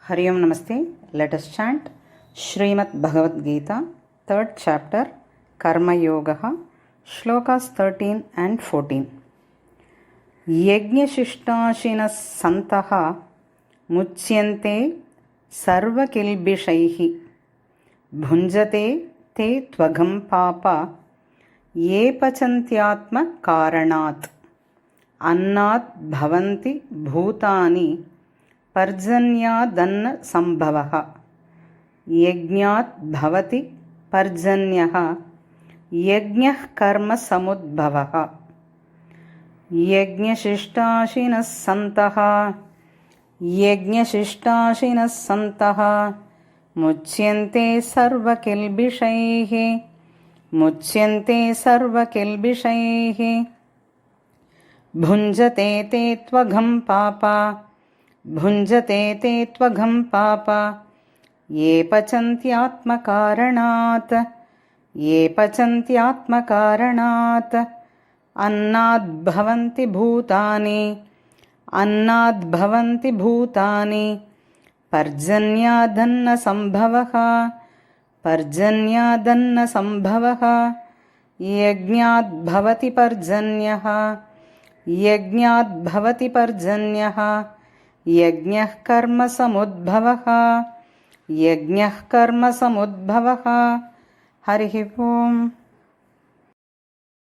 Hari Om Namaste. Let us chant Srimad Bhagavad Gita, 3rd chapter, Karma Yoga, Shlokas 13 and 14. Yajñashishtashinas santaha muchyante sarvakilbishaihi bhunjate te tvagam papa ye pachantyatma karanat annat bhavanti bhutani पर्जन्यादन्न संभवः यज्ञात् भवति पर्जन्यः यज्ञः कर्म समुद्भवः यज्ञशिष्टाशिनः सन्तः मुच्यन्ते सर्वकिल्बिषैः भुञ्जते ते त्वघं पापा ये पचन्त्यात्मकारणात् अन्नाद्भवन्ति भूतानि पर्जन्यादन्न संभवः यज्ञाद्भवति पर्जन्यः यज्ञः कर्म समुद्भवः हरिः ओम्।